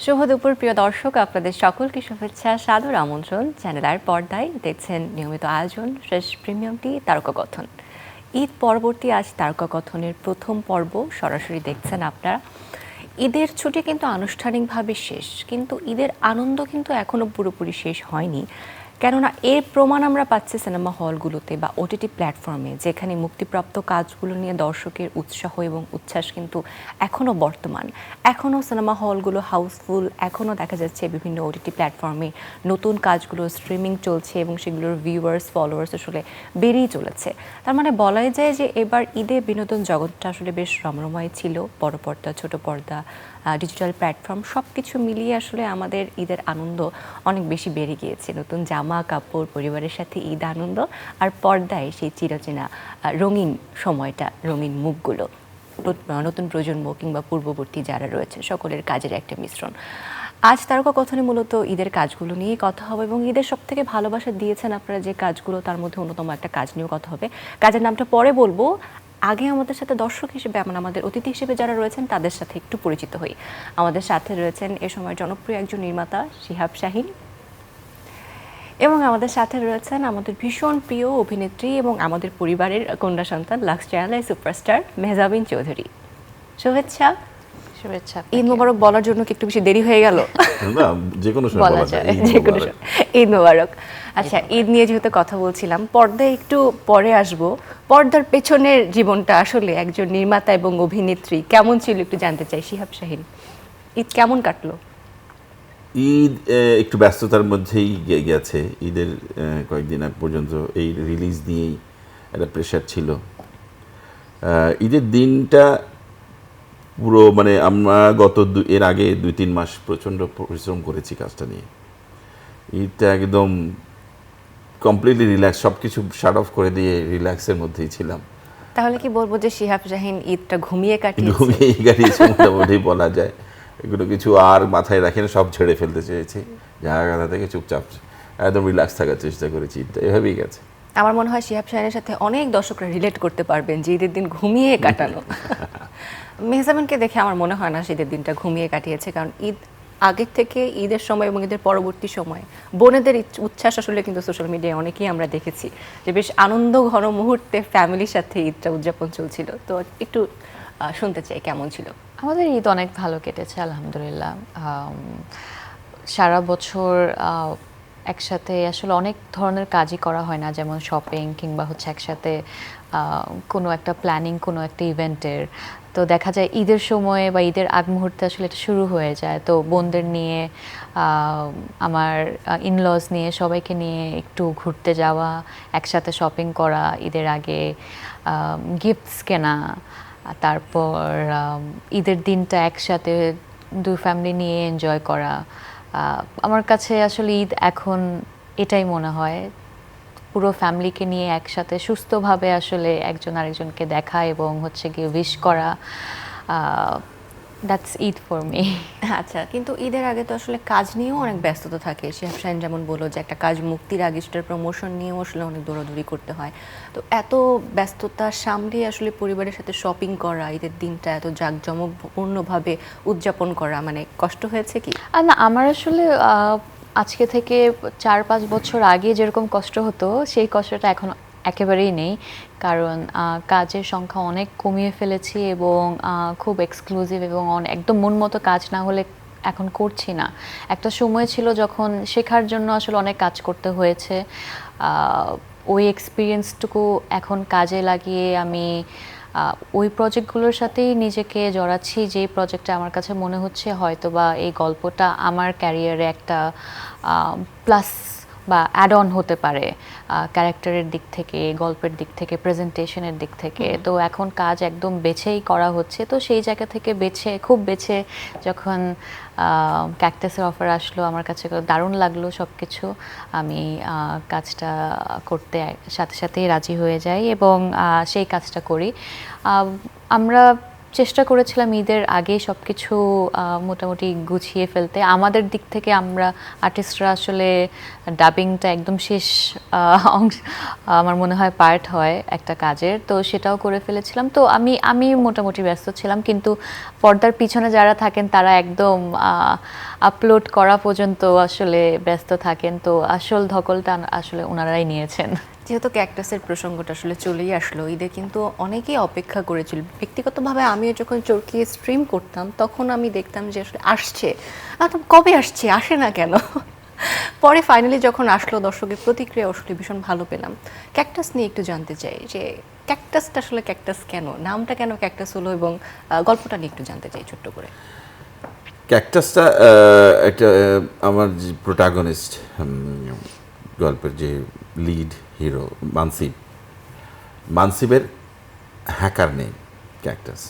শুভ দুপুর প্রিয় দর্শক, আপনাদের সকলকে শুভেচ্ছা, সাদর আমন্ত্রণ। চ্যানেলের পর্দায় দেখছেন নিয়মিত আয়োজন শেষ প্রিমিয়ামটি তারকাকথন। ঈদ পরবর্তী আজ তারকাকথনের প্রথম পর্ব সরাসরি দেখছেন আপনারা। ঈদের ছুটি কিন্তু আনুষ্ঠানিকভাবে শেষ, কিন্তু ঈদের আনন্দ কিন্তু এখনও পুরোপুরি শেষ হয়নি। কেননা এর প্রমাণ আমরা পাচ্ছি সিনেমা হলগুলোতে বা ওটিটি প্ল্যাটফর্মে, যেখানে মুক্তিপ্রাপ্ত কাজগুলো নিয়ে দর্শকের উৎসাহ এবং উচ্ছ্বাস কিন্তু এখনও বর্তমান। এখনও সিনেমা হলগুলো হাউসফুল, এখনও দেখা যাচ্ছে বিভিন্ন ওটিটি প্ল্যাটফর্মে নতুন কাজগুলো স্ট্রিমিং চলছে এবং সেগুলোর ভিউয়ার্স ফলোয়ার্স আসলে বেড়েই চলেছে। তার মানে বলাই যায় যে এবার ঈদে বিনোদন জগৎটা আসলে বেশ রমরময় ছিল। বড় পর্দা, ছোট পর্দা, ডিজিটাল প্ল্যাটফর্ম সব কিছু মিলিয়ে আসলে আমাদের ঈদের আনন্দ অনেক বেশি বেড়ে গিয়েছে। নতুন জামা কাপড়, পরিবারের সাথে ঈদ আনন্দ, আর পর্দায় সেই চিরচেনা রঙিন সময়টা, রঙিন মুখগুলো, নতুন প্রজন্ম কিংবা পূর্ববর্তী যারা রয়েছে সকলের কাজের একটা মিশ্রণ। আজ তারকাকথনে মূলত ঈদের কাজগুলো নিয়েই কথা হবে এবং ঈদের সব থেকে ভালোবাসা দিয়েছেন আপনারা যে কাজগুলো, তার মধ্যে অন্যতম একটা কাজ নিয়েও কথা হবে। কাজের নামটা পরে বলবো, আগে আমাদের সাথে দর্শক হিসেবে আমাদের অতিথি হিসেবে যারা রয়েছেন তাদের সাথে একটু পরিচিত হই। আমাদের সাথে রয়েছেন এ সময় জনপ্রিয় একজন নির্মাতা শিহাব শাহীন, এবং আমাদের সাথে রয়েছেন আমাদের ভীষণ প্রিয় অভিনেত্রী এবং আমাদের পরিবারের কন্যা সন্তান লাক্স চ্যানেলের সুপারস্টার মেহজাবিন চৌধুরী। শুভেচ্ছা। শুভেচ্ছা। ঈদ মোবারক বলার জন্য কি একটু বেশি দেরি হয়ে গেল? না, যে কোনো সময় বলা যায়। যে কোনো সময় ঈদ মোবারক। আচ্ছা, ঈদ নিয়ে যেহেতু কথা বলছিলাম, পর্দায় একটু পরে আসব। পর্দার পেছনের জীবনটা আসলে একজন নির্মাতা এবং অভিনেত্রী কেমন ছিল একটু জানতে চাই। শিহাব শাহীন, ঈদ কেমন কাটলো? ঈদ একটু ব্যস্ততার মধ্যেই গেছে। ঈদের কয়েকদিন আগ পর্যন্ত এই রিলিজ নিয়েই একটা প্রেশার ছিল। ঈদের দিনটা পুরো মানে আমরা এর আগে 2-3 মাস প্রচণ্ড পরিশ্রম করেছি কাজটা নিয়ে। ঈদটা একদম কমপ্লিটলি রিল্যাক্স, সব কিছু শাট অফ করে দিয়ে রিল্যাক্সের মধ্যেই ছিলাম। তাহলে কি বলবো যে শিহাব শাহীন ঈদটা ঘুমিয়ে কাটিয়েছে মোটামুটি বলা যায়। এগুলো কিছু আর মাথায় রাখেন, সব ছেড়ে ফেলতে চেয়েছি। জায়গা থেকে চুপচাপ একদম রিল্যাক্স থাকার চেষ্টা করেছি। ঈদটা এভাবেই গেছে। আমার মনে হয় শিহাব শাহীনের সাথে অনেক দর্শকরা রিলেট করতে পারবেন যে ঈদের দিন ঘুমিয়ে কাটানো। মেহজাবিনকে দেখে আমার মনে হয় না সে ঈদের দিনটা ঘুমিয়ে কাটিয়েছে, কারণ ঈদ আগের থেকে ঈদের সময় এবং ঈদের পরবর্তী সময় বোনেদের উচ্ছ্বাস আসলে কিন্তু সোশ্যাল মিডিয়ায় অনেকেই আমরা দেখেছি যে বেশ আনন্দ ঘন মুহূর্তে ফ্যামিলির সাথে ঈদটা উদযাপন চলছিল। তো একটু শুনতে চাই কেমন ছিল। আমাদের ঈদ অনেক ভালো কেটেছে আলহামদুলিল্লাহ। সারা বছর একসাথে আসলে অনেক ধরনের কাজই করা হয় না, যেমন শপিং কিংবা হচ্ছে একসাথে কোনো একটা প্ল্যানিং, কোনো একটা ইভেন্টের। তো দেখা যায় ঈদের সময়ে বা ঈদের আগ মুহূর্তে আসলে এটা শুরু হয়ে যায়। তো বোনদের নিয়ে, আমার ইনলজ নিয়ে, সবাইকে নিয়ে একটু ঘুরতে যাওয়া, একসাথে শপিং করা, ঈদের আগে গিফটস কেনা, তারপর ঈদের দিনটা একসাথে দুই ফ্যামিলি নিয়ে এনজয় করা। আমার কাছে আসলে ঈদ এখন এটাই মনে হয়, পুরো ফ্যামিলিকে নিয়ে একসাথে সুস্থভাবে আসলে একজন আরেকজনকে দেখা এবং হচ্ছে গিয়ে উইশ করা। That's Eid for me. আচ্ছা, কিন্তু ঈদের আগে তো আসলে কাজ নিয়েও অনেক ব্যস্ততা থাকে। শিহাব শাহীন যেমন বললো যে একটা কাজ মুক্তির আগে সেটার প্রমোশন নিয়েও আসলে অনেক দৌড়াদৌড়ি করতে হয়। তো এত ব্যস্ততা সামলে আসলে পরিবারের সাথে শপিং করা, ঈদের দিনটা এত জাঁকজমকপূর্ণভাবে উদযাপন করা, মানে কষ্ট হয়েছে কি? না, আমার আসলে আজকে থেকে 4-5 বছর আগে যেরকম কষ্ট হতো সেই কষ্টটা এখন একেবারেই নেই, কারণ কাজের সংখ্যা অনেক কমিয়ে ফেলেছি এবং খুব এক্সক্লুসিভ এবং একদম মন মতো কাজ না হলে এখন করছি না। একটা সময় ছিল যখন শেখার জন্য আসলে অনেক কাজ করতে হয়েছে। ওই এক্সপিরিয়েন্সটুকু এখন কাজে লাগিয়ে আমি ওই প্রজেক্টগুলোর সাথেই নিজেকে জড়াচ্ছি, যে প্রজেক্টটা আমার কাছে মনে হচ্ছে হয়তোবা এই গল্পটা আমার ক্যারিয়ারে একটা প্লাস বা অ্যাড অন হতে পারে, ক্যারেক্টারের দিক থেকে, গল্পের দিক থেকে, প্রেজেন্টেশনের দিক থেকে। তো এখন কাজ একদম বেছেই করা হচ্ছে। তো সেই জায়গা থেকে খুব বেছে যখন ক্যাকটাসের অফার আসলো, আমার কাছে দারুণ লাগলো সব কিছু। আমি কাজটা করতে সাথে সাথেই রাজি হয়ে যাই এবং সেই কাজটা করি। আমরা চেষ্টা করেছিলাম ঈদের আগেই সব কিছু মোটামুটি গুছিয়ে ফেলতে। আমাদের দিক থেকে আমরা আর্টিস্টরা আসলে ডাবিংটা একদম শেষ অংশ আমার মনে হয় পার্ট হয় একটা কাজের, তো সেটাও করে ফেলেছিলাম। তো আমি মোটামুটি ব্যস্ত ছিলাম, কিন্তু পর্দার পিছনে যারা থাকেন তারা একদম আপলোড করা পর্যন্ত আসলে ব্যস্ত থাকেন, তো আসল ধকলটা আসলে ওনারাই নিয়েছেন। যেহেতু ক্যাকটাসের প্রসঙ্গটা আসলে চলেই আসলো, ঈদে কিন্তু অনেকেই অপেক্ষা করেছিল। ব্যক্তিগতভাবে আমিও যখন চরকিয়ে স্ট্রিম করতাম তখন আমি দেখতাম যে আসলে আসছে, কবে আসছে, আসে না কেন। পরে ফাইনালি যখন আসলো দর্শকের প্রতিক্রিয়া আসলে ভীষণ ভালো পেলাম। ক্যাকটাস নিয়ে একটু জানতে চাই যে ক্যাকটাসটা আসলে ক্যাকটাস কেন, নামটা কেন ক্যাকটাস হলো, এবং গল্পটা নিয়ে একটু জানতে চাই ছোট্ট করে। ক্যাকটাসটা একটা আমার যে প্রোটাগনিস্ট, গল্পের যে লিড হিরো মানসিবের হ্যাকার নেই ক্যাকটাস।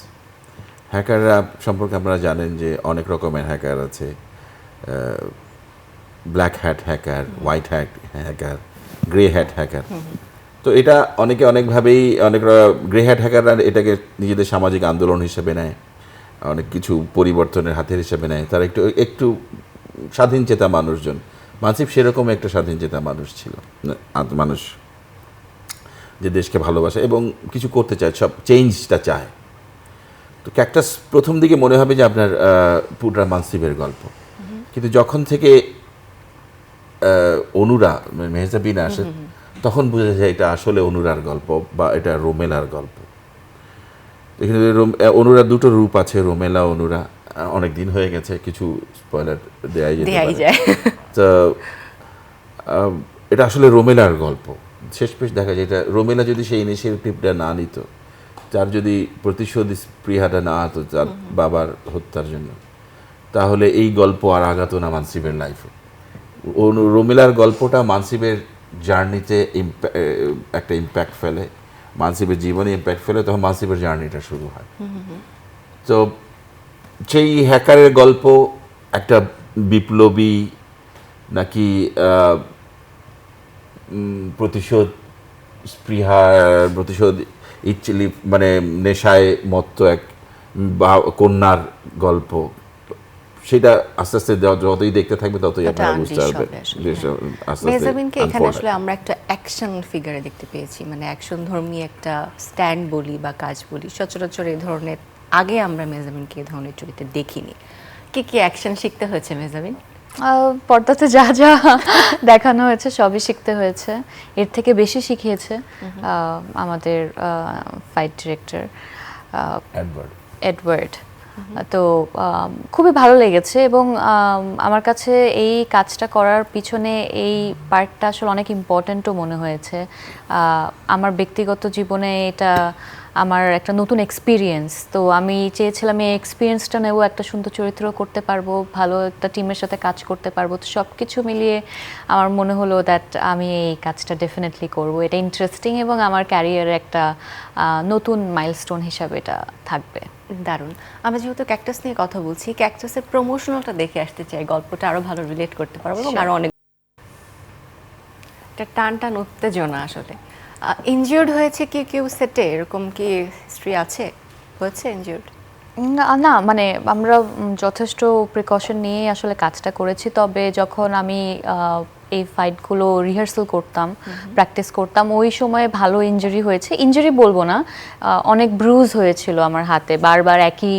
হ্যাকাররা সম্পর্কে আপনারা জানেন যে অনেক রকমের হ্যাকার আছে, black hat hacker, white hat hacker, grey hat hacker. তো এটা অনেকে অনেকভাবেই গ্রে হ্যাট হ্যাকাররা এটাকে নিজেদের সামাজিক আন্দোলন হিসেবে নেয়, অনেক কিছু পরিবর্তনের হাতের হিসেবে নেয়। তারা একটু স্বাধীন চেতা মানুষজন। মানসিব সেরকম একটা স্বাধীন চেতা মানুষ ছিল, মানুষ যে দেশকে ভালোবাসে এবং কিছু করতে চায়, সব চেঞ্জটা চায়। তো ক্যাকটাস প্রথম দিকে মনে হবে যে আপনার পুরা মানসিবের গল্প, কিন্তু যখন থেকে অনুরা মেহজাবিন আসে তখন বোঝা যায় এটা আসলে অনুরার গল্প বা এটা রোমেলার গল্প। এখানে অনুরা দুটো রূপ আছে, রোমেলা অনুরা। অনেক দিন হয়ে গেছে, কিছু স্পয়লার দেয়াই যায়। তো এটা আসলে রোমেলার গল্প। শেষ পেশ দেখা যায় এটা রোমেলা যদি সেই ইনিশিয়েটিভটা না নিত, তার যদি প্রতিশোধ স্পৃহাটা না হতো তার বাবার হত্যার জন্য, তাহলে এই গল্প আর আগাতো না মানসিবের লাইফে। রোমেলার গল্পটা মানসিবের জার্নিতে একটা ইম্প্যাক্ট ফেলে, মানসিবের জীবনে ইম্প্যাক্ট ফেলে, তখন মানসিবের জার্নিটা শুরু হয়। তো সেই হ্যাকারের গল্প একটা বিপ্লবী নাকি প্রতিশোধ স্পৃহা, প্রতিশোধ ইচ্ছলি, মানে নেশায় মত্ত এক কন্যার গল্প, সেটা আস্তে আস্তে যতই দেখতে থাকবে ততই আপনারা বুঝতে পারবেন। মেহজাবিনকে এখানে আসলে আমরা একটা অ্যাকশন ফিগারে দেখতে পেয়েছি, মানে অ্যাকশন ধর্মী একটা স্ট্যান্ড বলি বা কাজ বলি। সচরাচর এই ধরনের আগে আমরা মেহজাবিনকে এই ধরনের চরিত্রে দেখিনি। কি কি অ্যাকশন শিখতে হয়েছে মেহজাবিন? পর্দাতে যা যা দেখানো হয়েছে সবই শিখতে হয়েছে, এর থেকে বেশি শিখিয়েছে আমাদের ফাইট ডিরেক্টর এডওয়ার্ড। তো খুবই ভালো লেগেছে, এবং আমার কাছে এই কাজটা করার পিছনে এই পার্টটা আসলে অনেক ইম্পর্ট্যান্টও মনে হয়েছে। আমার ব্যক্তিগত জীবনে এটা আমার একটা নতুন এক্সপিরিয়েন্স, তো আমি চেয়েছিলাম এই এক্সপিরিয়েন্সটা নেব, একটা সুন্দর চরিত্র করতে পারবো, ভালো একটা টিমের সাথে কাজ করতে পারবো। তো সব কিছু মিলিয়ে আমার মনে হলো দ্যাট আমি এই কাজটা ডেফিনেটলি করব। এটা ইন্টারেস্টিং এবং আমার ক্যারিয়ারে একটা নতুন মাইলস্টোন হিসাবে এটা থাকবে। দারুণ। আমরা যেহেতু ক্যাকটাস নিয়ে কথা বলছি, ক্যাকটাসের প্রমোশনালটা দেখে আসতে চাই, গল্পটা আরো ভালো রিলেট করতে পারবো এবং আরো অনেক টান টান উত্তেজনা। আসলে ইনজিওর্ড হয়েছে কি কেউ সেটে, এরকম কি হিস্ট্রি আছে, হয়েছে ইনজিওর্ড? না, মানে আমরা যথেষ্ট প্রিকশন নিয়েই আসলে কাজটা করেছি। তবে যখন আমি এই ফাইটগুলো রিহার্সাল করতাম, প্র্যাকটিস করতাম, ওই সময় ভালো ইনজুরি হয়েছে। ইনজুরি বলবো না, অনেক ব্রুজ হয়েছিল আমার হাতে। বারবার একই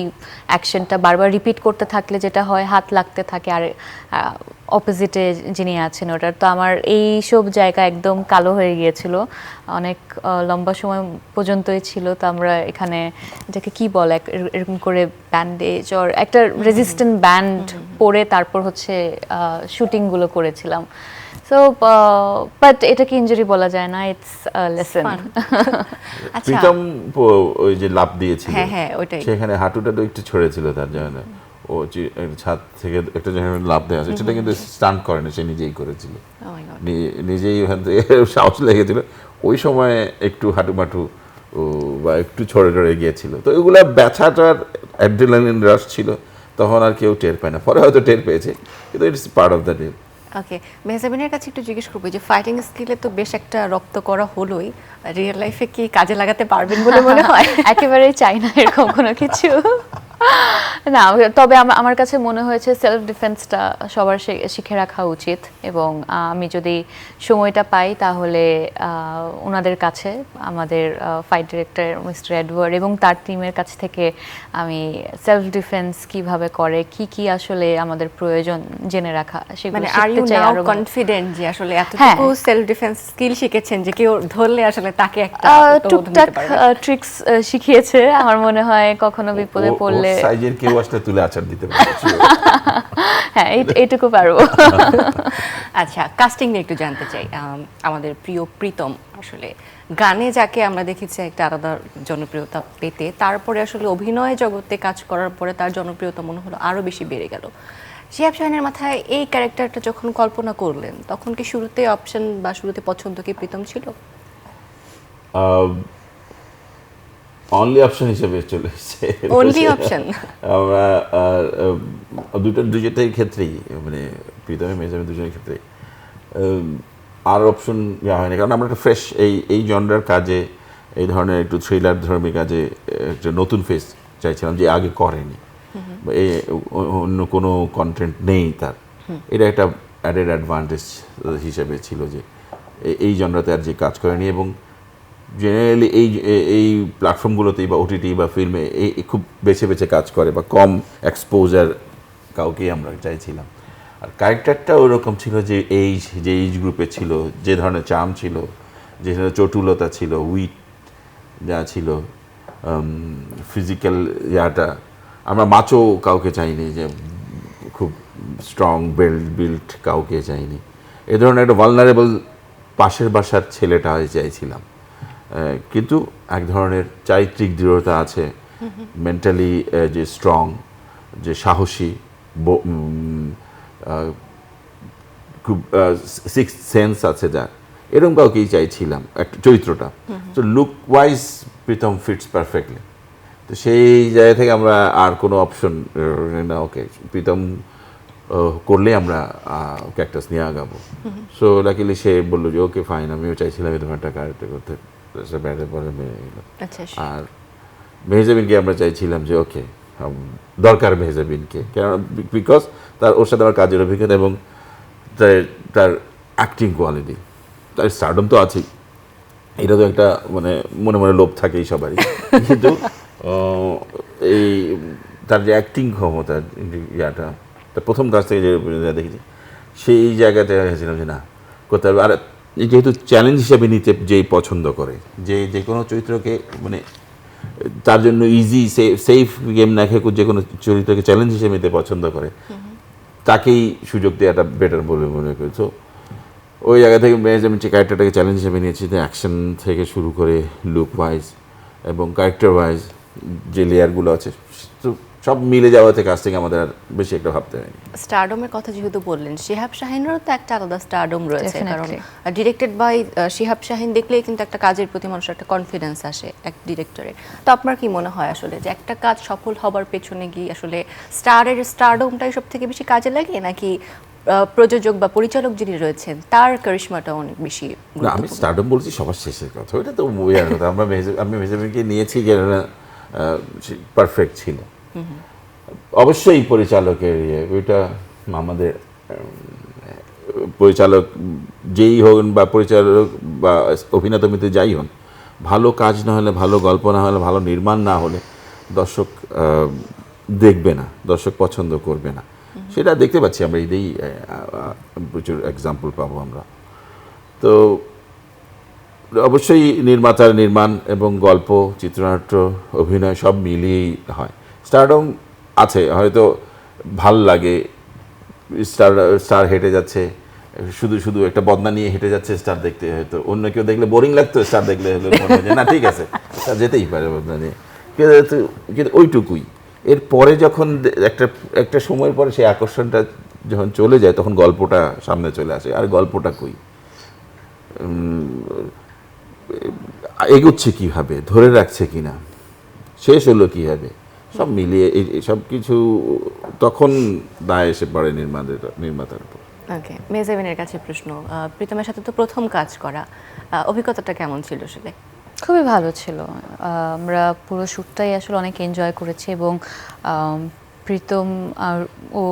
অ্যাকশনটা বারবার রিপিট করতে থাকলে যেটা হয়, হাত লাগতে থাকে, আর অপোজিটে যিনি আছেন ওটার। তো আমার এই সব জায়গা একদম কালো হয়ে গিয়েছিল, অনেক লম্বা সময় পর্যন্তই ছিল। তো আমরা এখানে এটাকে কি বলে, এরকম করে ব্যান্ডেজ ওর একটা রেজিস্ট্যান্ট ব্যান্ড পরে তারপর হচ্ছে শুটিংগুলো করেছিলাম। সো বাট এটাকে ইনজুরি বলা যায় না, ইটস লেসন। প্রীতম ওই যে লাফ দিয়েছিল, হ্যাঁ ওইটাই, সেখানে হাঁটুটা তো একটু ছড়েছিল, তার জন্য ও ছাদ থেকে একটা জায়গায় লাফ দেওয়া আছে, সেটা কিন্তু স্টান্ট করে না, সে নিজেই করেছিল, নিজেই ওখান থেকে সাহস লেগেছিল। ওই সময় একটু হাঁটুমাটু বা একটু ছড়ে টড়ে গিয়েছিল। তো এগুলা ব্যথাটার অ্যাড্রিনালিন রাশ ছিল, তখন আর কেউ টের পায় না, পরে হয়তো টের পেয়েছে, কিন্তু it's part of the day. Okay, মেহজাবিনের কাছে একটু জিজ্ঞেস করবো যে ফাইটিং স্কিলে তো বেশ একটা রপ্ত করা হলোই, রিয়েল লাইফে কি কাজে লাগাতে পারবেন বলে মনে হয়? একেবারেই চাই না এরকম কোনো কিছু। না, তবে আমার কাছে মনে হয়েছে সেলফ ডিফেন্সটা সবার শিখে রাখা উচিত, এবং আমি যদি সময়টা পাই তাহলে ওনাদের কাছে, আমাদের ফাইট ডিরেক্টর মিস্টার এডওয়ার্ড এবং তার টিমের কাছ থেকে আমি সেলফ ডিফেন্স কিভাবে করে, কি আসলে আমাদের প্রয়োজন জেনে রাখা, সেগুলো মানে আর ইউ শিখতে চাই নাও আরো। কনফিডেন্ট যে আসলে এতটুকু সেলফ ডিফেন্স স্কিল শিখেছেন যে কেউ ধরলে আসলে তাকে একটা টুকটাক ট্রিক্স শিখিয়েছে, আমার মনে হয় কখনো বিপদে পড়লে সাইজের কেউ আসলে তুলে আচার দিতে পারে। হ্যাঁ, এইটুকু পারবো। আচ্ছা, কাস্টিং নিয়ে একটু জানতে চাই। আমাদের প্রিয় প্রীতম আসলে গানে যাকে আমরা দেখেছি একটা আলাদা জনপ্রিয়তা পেতে, তারপরে আসলে অভিনয় জগতে কাজ করার পরে তার জনপ্রিয়তা মনে হলো আরো বেশি বেড়ে গেল। শিহাব শাহিনের মাথায় এই ক্যারেক্টারটা যখন কল্পনা করলেন, তখন কি শুরুতে অপশন বা শুরুতে পছন্দ কি প্রীতম ছিল? অনলি অপশন হিসেবে চলে এসেছে। Only option? আমরা দুজনের ক্ষেত্রেই, মানে প্রীতমের মেজামের দুজনের ক্ষেত্রেই আর অপশন দেওয়া হয়নি, কারণ আমরা একটা ফ্রেশ এই জনরার কাজে, এই ধরনের একটু থ্রিলার ধর্মী কাজে একটা নতুন ফেস চাইছিলাম যে আগে করেনি, অন্য কোনো কন্টেন্ট নেই তার। এটা একটা অ্যাডেড অ্যাডভান্টেজ হিসেবে ছিল যে এই জনরাতে আর যে কাজ করেনি, এবং জেনারেলি এই প্ল্যাটফর্মগুলোতেই বা ওটিটি বা ফিল্মে খুব বেছে বেছে কাজ করে বা কম এক্সপোজার কাউকেই আমরা চাইছিলাম। আর ক্যারেক্টারটা ওরকম ছিল যে এইজ গ্রুপে ছিল, যে ধরনের চাম ছিল, যে ধরনের চটুলতা ছিল, উইট যা ছিল, ফিজিক্যাল ইয়াটা, আমরা মাচো কাউকে চাইনি, যে খুব স্ট্রং বিল্ড কাউকে চাইনি। এ ধরনের একটা ভালনারেবল পাশের বাসার ছেলেটা চাইছিলাম, কিন্তু এক ধরনের চারিত্রিক দৃঢ়তা আছে, মেন্টালি যে স্ট্রং, যে সাহসী, খুব সিক্স সেন্স আছে যার, এরকম কাউকেই চাইছিলাম একটা চরিত্রটা। তো look wise Pritam fits perfectly. তো সেই জায়গা থেকে আমরা আর কোনো অপশন না, ওকে প্রীতম করলে আমরা ক্যাক্টাস নিয়ে আগাবো। সো লাকিলি সে বললো যে ওকে ফাইন, আমিও চাইছিলাম এরকম একটা ক্যারেক্টার করতে, আর মেহজাবিনকে আমরা চাইছিলাম যে ওকে দরকার মেহজাবিনকে, কেন বিকজ ওর সাথে আমার কাজের অভিজ্ঞতা এবং তার অ্যাক্টিং কোয়ালিটি, তার স্টারডম তো আছেই, এটা তো একটা মানে মনে মনে লোভ থাকেই সবারই, কিন্তু এই তার যে অ্যাক্টিং ক্ষমতা, ইয়াটা তার প্রথম কাজ থেকে যে দেখেছি, সেই জায়গাতে দেখেছিলাম যে না করতে হবে। আর যেহেতু চ্যালেঞ্জ হিসেবে নিতে যেই পছন্দ করে, যে কোনো চরিত্রকে মানে তার জন্য ইজি সেফ গেম না খেয়ে যে কোনো চরিত্রকে চ্যালেঞ্জ হিসেবে নিতে পছন্দ করে, তাকেই সুযোগ দেওয়াটা বেটার বলে মনে করি। তো ওই জায়গা থেকে আমি যে ক্যারেক্টারটাকে চ্যালেঞ্জ হিসেবে নিয়েছি, অ্যাকশন থেকে শুরু করে লুক ওয়াইজ এবং ক্যারেক্টার ওয়াইজ যে লেয়ারগুলো আছে, তো সব মিলে যাওয়াতে কাছ থেকে আমাদের আর বেশি একটা ভাবতে হয়নি। স্টারডমের কথা যেহেতু বললেন, শিহাব শাহিনেরও তো একটা আলাদা স্টারডম রয়েছে, কারণ ডিরেক্টেড বাই শিহাব শাহিন দেখলেই কিন্তু একটা কাজের প্রতি মানুষের একটা কনফিডেন্স আসে এক ডিরেক্টরে। তো আপনার কি মনে হয় আসলে যে একটা কাজ সফল হবার পেছনে গিয়ে আসলে স্টারডমটাই সব থেকে বেশি কাজে লাগে, নাকি প্রযোজক বা পরিচালক যিনি রয়েছেন তার কারিশমাটা অনেক বেশি? না, আমি স্টারডম বলছি সবার শেষের কথা, ওইটা তো মুভির কথা। আমি মেহজাবিনকে নিয়েছি যে পারফেক্ট ছিল। অবশ্যই পরিচালকের ওইটা আমাদের পরিচালক যেই হন বা পরিচালক বা অভিনেতা যাই হন, ভালো কাজ না হলে, ভালো গল্প না হলে, ভালো নির্মাণ না হলে দর্শক দেখবে না, দর্শক পছন্দ করবে না। সেটা দেখতে পাচ্ছি আমরা, এটাই প্রচুর এক্সাম্পল পাবো আমরা। তো অবশ্যই নির্মাতার নির্মাণ এবং গল্প, চিত্রনাট্য, অভিনয় সব মিলিয়েই হয়। স্টারডম আছে, হয়তো ভাল লাগে, স্টার হেঁটে যাচ্ছে, শুধু একটা বদনা নিয়ে হেঁটে যাচ্ছে স্টার দেখতে, হয়তো অন্য কেউ দেখলে বোরিং লাগতো, স্টার দেখলে মনে হয় না ঠিক আছে স্টার যেতেই পারে বদনা নিয়ে, কিন্তু ওইটুকুই। এরপরে যখন একটা সময়ের পরে সেই আকর্ষণটা যখন চলে যায়, তখন গল্পটা সামনে চলে আসে, আর গল্পটা কই, এগোচ্ছে কীভাবে, ধরে রাখছে কিনা, শেষ হলো কীভাবে, সব মিলিয়ে সব কিছু তখন দায় এসে পড়ে নির্মাতার উপর। ওকে, মেহজাবিনের কাছে প্রশ্ন, প্রীতমের সাথে তো প্রথম কাজ করা, অভিজ্ঞতাটা কেমন ছিল আসলে? খুবই ভালো ছিল। আমরা পুরো শ্যুটটাই আসলে অনেক এনজয় করেছি এবং প্রীতম ও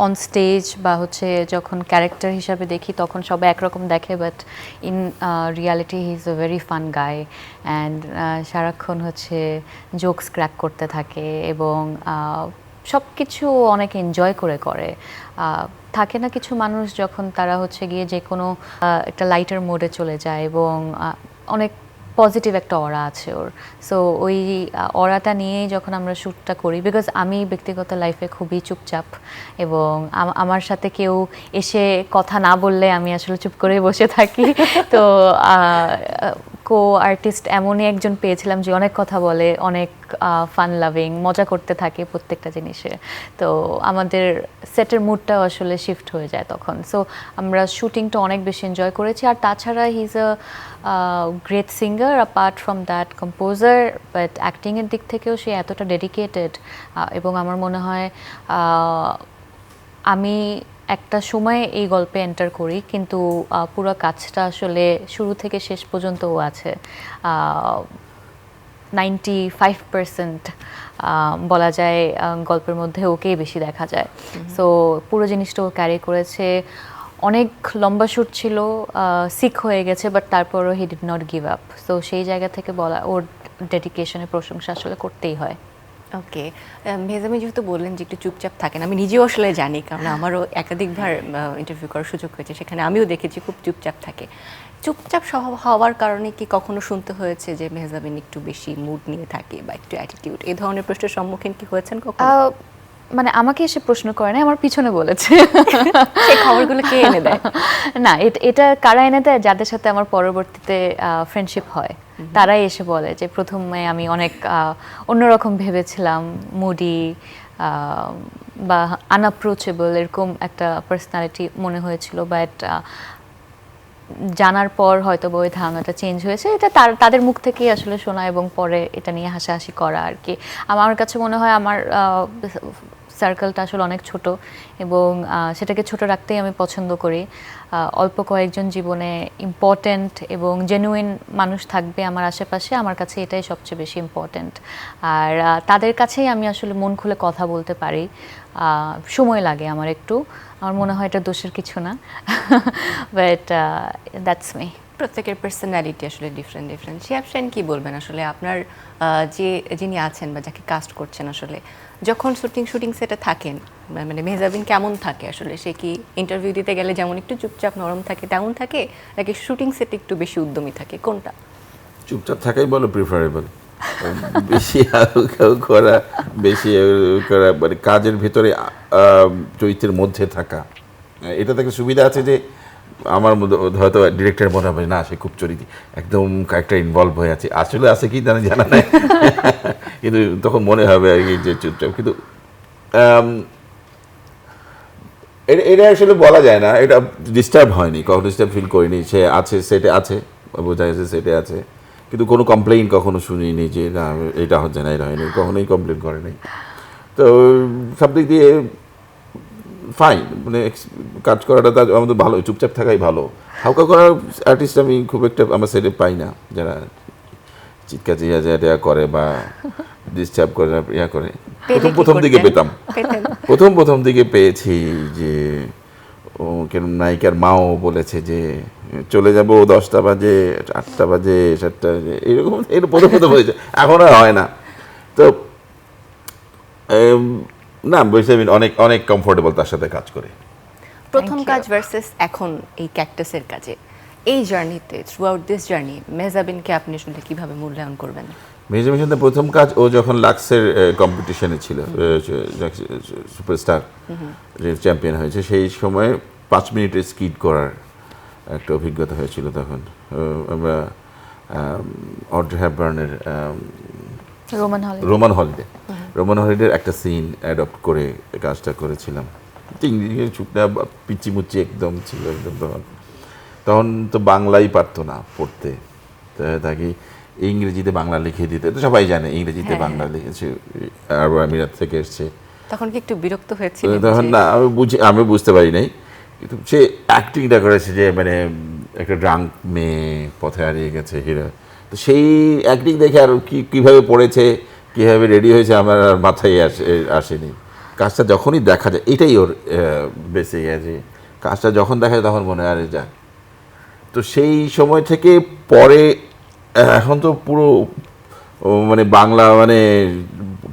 অন স্টেজ বা হচ্ছে যখন ক্যারেক্টার হিসাবে দেখি তখন সবাই একরকম দেখে, but in reality he is a very fun guy and সারাক্ষণ হচ্ছে জোকস ক্র্যাক করতে থাকে এবং সব কিছু অনেক এনজয় করে থাকে না কিছু মানুষ যখন তারা হচ্ছে গিয়ে যে কোনো একটা লাইটার মোডে চলে যায় এবং অনেক পজিটিভ একটা অরা আছে ওর। সো ওই অরাটা নিয়েই যখন আমরা শ্যুটটা করি, বিকজ আমি ব্যক্তিগত লাইফে খুবই চুপচাপ এবং আমার সাথে কেউ এসে কথা না বললে আমি আসলে চুপ করে বসে থাকি। তো কো আর্টিস্ট এমনই একজন পেয়েছিলাম যে অনেক কথা বলে, অনেক ফান লাভিং, মজা করতে থাকে প্রত্যেকটা জিনিসে। তো আমাদের সেটের মুডটাও আসলে শিফট হয়ে যায় তখন। সো আমরা শুটিংটা অনেক বেশি এনজয় করেছি। আর তাছাড়া he is a great singer, apart from that composer, but অ্যাক্টিংয়ের দিক থেকেও সে এতটা ডেডিকেটেড এবং আমার মনে হয় আমি একটা সময় এই গল্পে এন্টার করি কিন্তু পুরো কাজটা আসলে শুরু থেকে শেষ পর্যন্ত ও আছে। 95% বলা যায় গল্পের মধ্যে ওকেই বেশি দেখা যায়। সো পুরো জিনিসটা ও ক্যারি করেছে। অনেক লম্বা শ্যুট ছিল, সিক হয়ে গেছে, বাট তারপরও he did not give up. So সেই জায়গা থেকে বলা ওর ডেডিকেশনের প্রশংসা আসলে করতেই হয়। ওকে, মেহজাবিন যেহেতু বললেন যে একটু চুপচাপ থাকেন, আমি নিজেও আসলে জানি, কারণ আমারও একাধিকবার ইন্টারভিউ করার সুযোগ হয়েছে, সেখানে আমিও দেখেছি খুব চুপচাপ থাকে। চুপচাপ স্বভাব হওয়ার কারণে কি কখনো শুনতে হয়েছে যে মেহজাবিন একটু বেশি মুড নিয়ে থাকে বা একটু অ্যাটিটিউড, এই ধরনের প্রশ্নের সম্মুখীন কি হয়েছেন কখনো? মানে আমাকে এসে প্রশ্ন করে না, আমার পিছনে বলেছে। সেই খবরগুলো কে এনে দেয়? না, এটা কারা এনে দেয়? যাদের সাথে আমার পরবর্তীতে ফ্রেন্ডশিপ হয় তারাই এসে বলে যে প্রথমে আমি অনেক অন্যরকম ভেবেছিলাম, মুডি বা আনঅ্যাপ্রোচেবল এরকম একটা পার্সোনালিটি মনে হয়েছিল, বাট জানার পর হয়তো ওই ধারণাটা চেঞ্জ হয়েছে। এটা তাদের মুখ থেকেই আসলে শোনা এবং পরে এটা নিয়ে হাসাহাসি করা আর কি। আমার কাছে মনে হয় আমার সার্কেলটা আসলে অনেক ছোট এবং সেটাকে ছোট রাখতেই আমি পছন্দ করি। অল্প কয়েকজন জীবনে ইম্পর্ট্যান্ট এবং জেনুইন মানুষ থাকবে আমার আশেপাশে, আমার কাছে এটাই সবচেয়ে বেশি ইম্পর্ট্যান্ট। আর তাদের কাছেই আমি আসলে মন খুলে কথা বলতে পারি। সময় লাগে আমার একটু, আমার মনে হয় এটা দোষের কিছু না, বাট দ্যাটস মি। প্রত্যেকের পার্সোনালিটি আসলে ডিফারেন্ট ডিফারেন্ট। শিহাব শাহীন কি বলবেন আসলে আপনার যিনি আছেন বা যাকে কাস্ট করছেন, আসলে যখন শুটিং সেটে থাকেন মানে মেহজাবিন কেমন থাকে আসলে? সে কি ইন্টারভিউ দিতে গেলে যেমন একটু চুপচাপ নরম থাকে তেমন থাকে, নাকি শুটিং সেটে একটু বেশি উদ্যমী থাকে, কোনটা? চুপচাপ থাকাই বলো প্রিফারেবল। বেশি হাউ করা, বেশি করা মানে কাজের ভেতরে চরিত্রের মধ্যে থাকা, এটা থেকে সুবিধা আছে যে আমার হয়তো ডিরেক্টর মনে হবে না সে খুব চরিত্র একদম একটা ইনভলভ হয়ে আছে, আসলে আছে কি জানা নাই, কিন্তু তখন মনে হবে আর কি যে চুপচাপ। কিন্তু এটা আসলে বলা যায় না, এটা ডিস্টার্ব হয়নি, কখনো ডিস্টার্ব ফিল করিনি। সে আছে, সেটে আছে, বোঝা গেছে সেটে আছে, কিন্তু কোনো কমপ্লেইন কখনো শুনিনি যে না এটা হচ্ছে না, এটা হয়নি, কখনোই কমপ্লেন করে নাই। তো সব দিক দিয়ে ফাইন, মানে কাজ করাটা তার আমাদের ভালো, চুপচাপ থাকাই ভালো। হালকা করার আর্টিস্ট আমি খুব একটা আমার সেটে পাই না, যারা চিৎকা চিয়া করে বা ডিস্টার্ব করে ইয়া করে। প্রথম দিকে পেতাম, প্রথম দিকে পেয়েছি যে ও কেন নায়িকার মাও বলেছে যে চলে যাবো 10টা বাজে, 8টা বাজে, 7টা বাজে, এরকম প্রথম হয়েছে, এখন আর হয় না। তো না বলছি অনেক অনেক কমফোর্টেবল তার সাথে কাজ করে। প্রথম কাজ ভার্সেস এখন এই ক্যাকটাসের কাজে, এই জার্নিতে, থ্রু আউট দিস জার্নি মেহজাবিনকে আপনি আসলে কিভাবে মূল্যায়ন করবেন? মেহজাবিনের সাথে প্রথম কাজ ও যখন লাক্সের কম্পিটিশনে ছিল, সুপারস্টার চ্যাম্পিয়ন হয়েছে, সেই সময় 5 মিনিটের স্কিট করার একটা অভিজ্ঞতা হয়েছিল। তখন আমরা অড্রে হ্যাপবার্নের রোমান হলিডের একটা সিন অ্যাডপ্ট করে কাজটা করেছিলাম। ছুটনা পিচি মুচি একদম ছিল, একদম তখন তো বাংলাই পারতো না পড়তে, তাকে ইংরেজিতে বাংলা লিখে দিতে, তো সবাই জানে ইংরেজিতে বাংলা লিখেছে, আরব আমিরাত থেকে এসছে। তখন কি একটু বিরক্ত হয়েছিল? তখন না আমি বুঝতে পারি নাই, কিন্তু সে অ্যাক্টিংটা করেছে যে মানে একটা ড্রাঙ্ক মেয়ে পথে হারিয়ে গেছে হিরো, তো সেই অ্যাক্টিং দেখে আর কীভাবে পড়েছে, কীভাবে রেডি হয়েছে আমার আর মাথায় আসেনি। কাজটা যখনই দেখা যায়, এটাই ওর বেঁচে গেছে, কাজটা যখন দেখা যায় তখন মনে হয় আরে যাক। তো সেই সময় থেকে পরে এখন তো পুরো মানে বাংলা মানে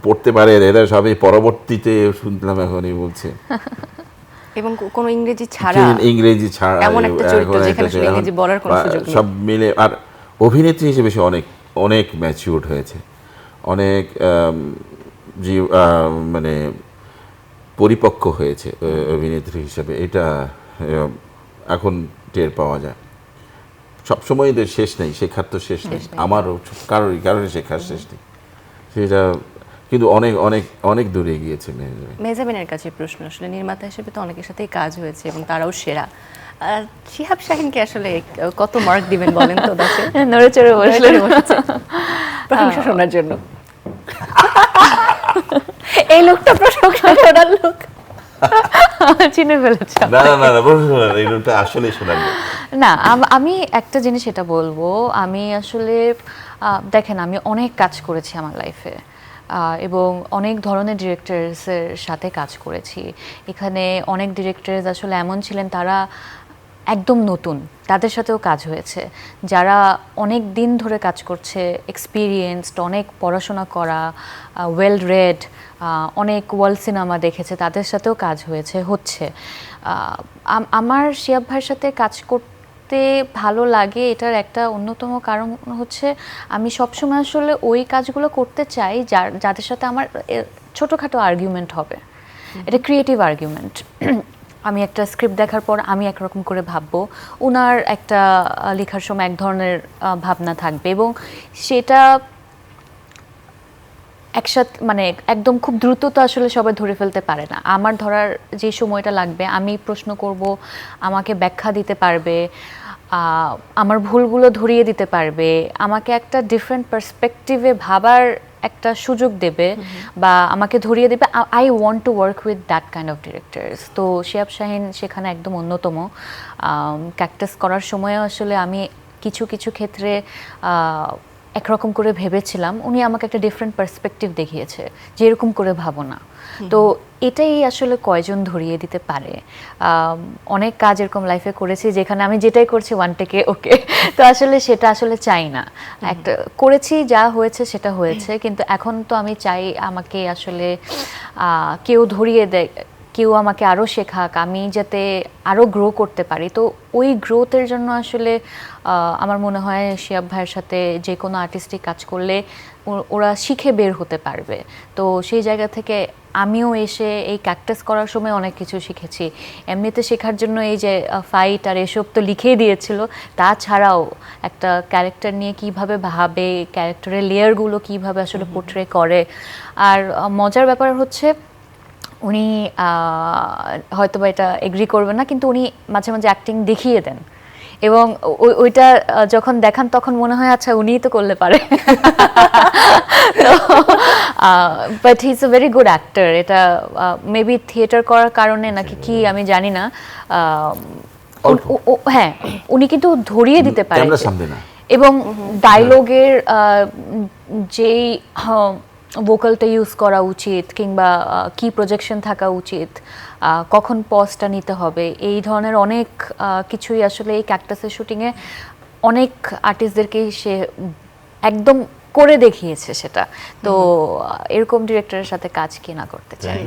পড়তে পারে এরা সবই, পরবর্তীতে শুনলাম এখনই বলছে এবং কোনো ইংরেজি ছাড়া, ইংরেজি ছাড়া এমন একটা চরিত্র যেখানে আসলে ইংরেজি বলার কোনো সুযোগ নেই। সব মিলে। আর অভিনেত্রী হিসেবে সে অনেক অনেক ম্যাচিউরড হয়েছে, অনেক মানে পরিপক্ক হয়েছে অভিনেত্রী হিসেবে, এটা এখন টের পাওয়া যায়। সবসময় এদের শেষ নেই, শেখার তো শেষ নেই, আমারও কারোরই শেখার শেষ নেই সেটা, কিন্তু অনেক অনেক অনেক দূরে গিয়েছে মেহজাবিনের কাছে প্রশ্ন, আসলে নির্মাতা হিসেবে তো অনেকের সাথেই কাজ হয়েছে এবং তারাও সেরা। শিহাব শাহিনকে আসলে কত মার্ক দিবেন বলেন তো? দশে নড়ে চড়ে বসলেন প্রশংসা শোনার জন্য। এই লোকটা প্রশংসা শোনার লোক, চিনে ফেলেছ। না না না, এই লোকটা আসলে শোনার লোক না। আমি একটা জিনিস এটা বলবো, আমি আসলে দেখেন আমি অনেক কাজ করেছি আমার লাইফে এবং অনেক ধরনের ডিরেক্টরসের সাথে কাজ করেছি। এখানে অনেক ডিরেক্টরস আসলে এমন ছিলেন তারা একদম নতুন, তাদের সাথেও কাজ হয়েছে। যারা অনেক দিন ধরে কাজ করছে, এক্সপিরিয়েন্সড, অনেক পড়াশোনা করা, ওয়েল রেড, অনেক ওয়ার্ল্ড সিনেমা দেখেছে, তাদের সাথেও কাজ হচ্ছে। আমার শিহাব ভাইয়ের সাথে কাজ করতে ভালো লাগে, এটার একটা অন্যতম কারণ হচ্ছে আমি সবসময় আসলে ওই কাজগুলো করতে চাই যাদের সাথে আমার ছোটোখাটো আর্গুমেন্ট হবে। এটা ক্রিয়েটিভ আর্গুমেন্ট। আমি একটা স্ক্রিপ্ট দেখার পর আমি একরকম করে ভাববো, ওনার একটা লেখার সময় এক ধরনের ভাবনা থাকবে এবং সেটা একসাথে মানে একদম খুব দ্রুত তো আসলে সবাই ধরে ফেলতে পারে না। আমার ধরার যে সময়টা লাগবে, আমি প্রশ্ন করব, আমাকে ব্যাখ্যা দিতে পারবে, আমার ভুলগুলো ধরিয়ে দিতে পারবে, আমাকে একটা ডিফারেন্ট পার্সপেক্টিভে ভাবার একটা সুযোগ দেবে বা আমাকে ধরিয়ে দেবে। I want to work with that kind of directors. তো শিহাব শাহিন সেখানে একদম অন্যতম। ক্যাকটাস করার সময়ও আসলে আমি কিছু কিছু ক্ষেত্রে একরকম করে ভেবেছিলাম, উনি আমাকে একটা ডিফারেন্ট পার্সপেক্টিভ দেখিয়েছে যে এরকম করে ভাবো না। তো এটাই আসলে কয়জন ধরিয়ে দিতে পারে। অনেক কাজ এরকম লাইফে করেছি যেখানে আমি যেটাই করছি ওয়ান টেকে ওকে, তো আসলে সেটা আসলে চাই না। একটা করেছি, যা হয়েছে সেটা হয়েছে, কিন্তু এখন তো আমি চাই আমাকে আসলে কেউ ধরিয়ে দেয়, কেউ আমাকে আরও শেখাক, আমি যাতে আরও গ্রো করতে পারি। তো ওই গ্রোথের জন্য আসলে আমার মনে হয় শিহাব ভাইয়ের সাথে যে কোনো আর্টিস্টিক কাজ করলে ওরা শিখে বের হতে পারবে। তো সেই জায়গা থেকে আমিও এসে এই ক্যাকটাস করার সময় অনেক কিছু শিখেছি। এমনিতে শেখার জন্য এই যে ফাইট আর এসব তো লিখেই দিয়েছিল, তাছাড়াও একটা ক্যারেক্টার নিয়ে কিভাবে ভাবে, ক্যারেক্টারের লেয়ারগুলো কিভাবে আসলে পোর্ট্রে করে। আর মজার ব্যাপার হচ্ছে উনি হয়তো বা এটা এগ্রি করবেন না, কিন্তু উনি মাঝে মাঝে অ্যাক্টিং দেখিয়ে দেন এবং ওইটা যখন দেখান তখন মনে হয় আচ্ছা উনিই তো করলে পারে। But he is a very good actor. এটা মেবি থিয়েটার করার কারণে নাকি কি আমি জানি না, হ্যাঁ উনি কিন্তু ধরিয়ে দিতে পারেন এবং ডায়লগের যেই ভোকালটা ইউজ করা উচিত কিংবা কি প্রজেকশন থাকা উচিত, কখন পজটা নিতে হবে, এই ধরনের অনেক কিছুই আসলে এই ক্যাকটাসের শুটিংয়ে অনেক আর্টিস্টদেরকেই সে একদম করে দেখিয়েছে সেটা। তো এরকম ডিরেক্টরের সাথে কাজ কি না করতে চাই।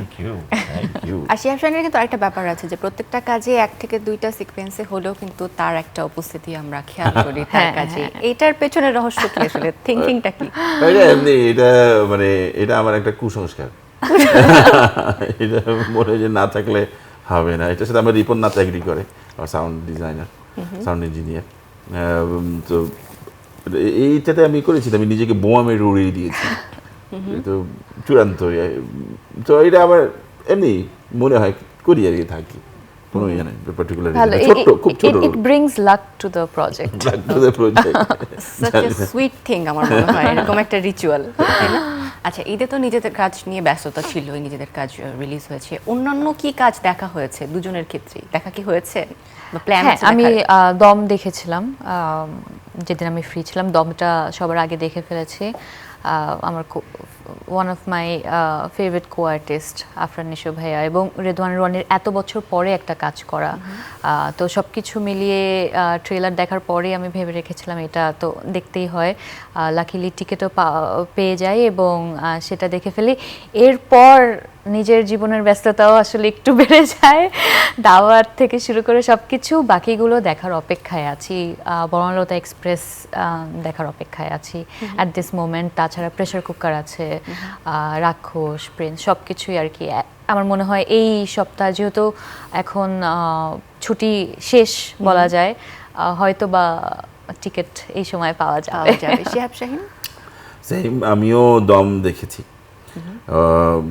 আর শিহাব শাহিনের কিন্তু আরেকটা ব্যাপার আছে যে প্রত্যেকটা কাজে 1 থেকে 2টা সিকোয়েন্সে হলেও কিন্তু তার একটা উপস্থিতি আমরা খেয়াল করি তার কাজে। এইটার পেছনে রহস্য কি আসলে, থিংকিংটা কি? এটা মানে এটা আমার একটা কুসংস্কার। এটা মনে যে না থাকলে হবে না। এটার সাথে আমার রিপন নাথ এগ্রি করে, আমার সাউন্ড ডিজাইনার, সাউন্ড ইঞ্জিনিয়ার। তো এইটাতে আমি করেছি, আমি নিজেকে বোমা মেরে উড়িয়ে দিয়েছি, তো চূড়ান্ত। তো এটা আমার এমনি মনে হয় করি আর কি, থাকি কোনো ইয়ে নাই পার্টিকুলার, ছোট খুব ছোট। ইট brings luck to the project, luck to the project, such a sweet thing আমার মনে হয়, এরকম একটা রিচুয়াল, তাই না? আচ্ছা, ঈদে তো নিজেদের কাজ নিয়ে ব্যস্ততা ছিল, নিজেদের কাজ রিলিজ হয়েছে, অন্যান্য কি কাজ দেখা হয়েছে দুজনের ক্ষেত্রেই? দেখা কি হয়েছে বা প্ল্যান হ্যাঁ, আছে আমি দেখার? দম দেখেছিলাম যেদিন আমি ফ্রি ছিলাম। দমটা সবার আগে দেখে ফেলেছি। আমার one of my favourite co artist Afran Nisho ভাইয়া এবং রেদওয়ান রনির এত বছর পরে একটা কাজ করা। তো সব কিছু মিলিয়ে ট্রেলার দেখার পরে আমি ভেবে রেখেছিলাম এটা তো দেখতেই হয়। লাকিলি টিকিটও পেয়ে যাই এবং সেটা দেখে ফেলি। এরপর নিজের জীবনের ব্যস্ততাও আসলে একটু বেড়ে যায়। দাওয়াত থেকে শুরু করে সব কিছু বাকিগুলো দেখার অপেক্ষায় আছি। বনলতা এক্সপ্রেস দেখার অপেক্ষায় আছি অ্যাট দিস মোমেন্ট। তাছাড়া প্রেসার কুকার আছে, রাক্ষস, প্রিন্স সব কিছুই আর কি। আমার মনে হয় এই সপ্তাহ যেহেতু এখন ছুটি শেষ বলা যায়, হয়তো বা টিকিট এই সময় পাওয়া যাবে। শিহাব শাহীন? সেম, আমিও দম দেখেছি।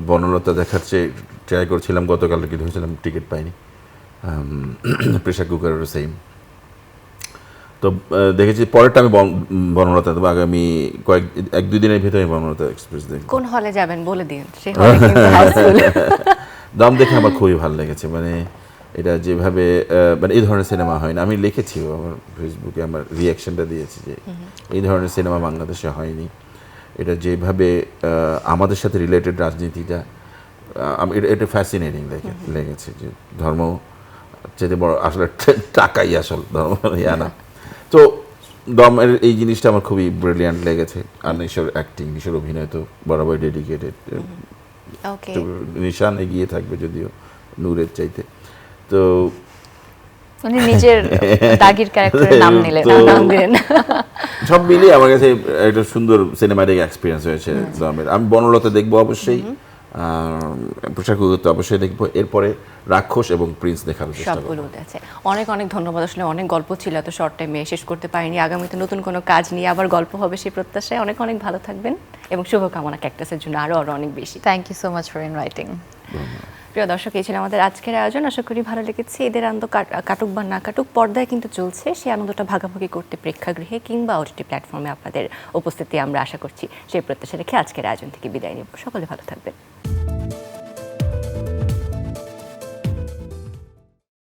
বনলতা দেখার চেয়ে ট্রাই করছিলাম গতকাল, কিন্তু হয়েছিলাম টিকিট পাইনি। প্রেশার কুকারেরও সেম। তো দেখেছি, পরেরটা আমি বনলতা দেবো আগামী এক দুই দিনের ভিতরে বনলতা এক্সপ্রেস দেখব। কোন হলে যাবেন বলে দিন, সেই হলে কিন্তু হাউসফুল। দম দেখে আমার খুবই ভালো লেগেছে। মানে এটা যেভাবে মানে এই ধরনের সিনেমা হয় না। আমি লিখেছি আমার ফেসবুকে, আমার রিয়াকশনটা দিয়েছি যে এই ধরনের সিনেমা বাংলাদেশে হয়নি। এটা যেভাবে আমাদের সাথে রিলেটেড রাজনীতিটা, এটা ফ্যাসিনেটিং লেগেছে। যে ধর্ম চেয়ে বড় আসলে টাকাই আসল, ধর্ম ইয়া না। তো দমের এই জিনিসটা আমার খুবই ব্রিলিয়ান্ট লেগেছে। আর নিশোর অ্যাক্টিং, নিশোর অভিনয় তো বরাবর ডেডিকেটেড। ওকে, নিশান এগিয়ে থাকবে যদিও নূরের চাইতে। তো উনি নিজের দাগির ক্যারেক্টারের নাম নিলেন। নাম দিলেন। সব মিলিয়ে আমার কাছে একটা সুন্দর সিনেমাটিক এক্সপিরিয়েন্স হয়েছে দমের। আমি বনলতা দেখবো অবশ্যই, পোশাক তো অবশ্যই দেখবো। এরপরে রাক্ষস এবং প্রিন্স দেখার চেষ্টা করবো। সবগুলো আছে। অনেক অনেক ধন্যবাদ। আসলে অনেক গল্প ছিল, এত শর্ট টাইমে শেষ করতে পারিনি। আগামীতে নতুন কোনো কাজ নিয়ে আবার গল্প হবে সেই প্রত্যাশায়। অনেক অনেক ভালো থাকবেন এবং শুভকামনা ক্যাকটাসের জন্য আরো আরো অনেক বেশি। Thank you so much for inviting. প্রিয় দর্শক, এই ছিল আমাদের আজকের আয়োজন। আশা করি ভালো লেগেছে। এদের আনন্দ কাটুক বা না কাটুক, পর্দায় কিন্তু চলছে। সেই আনন্দটা ভাগাভাগি করতে প্রেক্ষাগৃহে কিংবা ওটিটি প্ল্যাটফর্মে আপনাদের উপস্থিতি আমরা আশা করছি। সেই প্রত্যাশা রেখে আজকের আয়োজন থেকে বিদায় নেব। সকলে ভালো থাকবেন।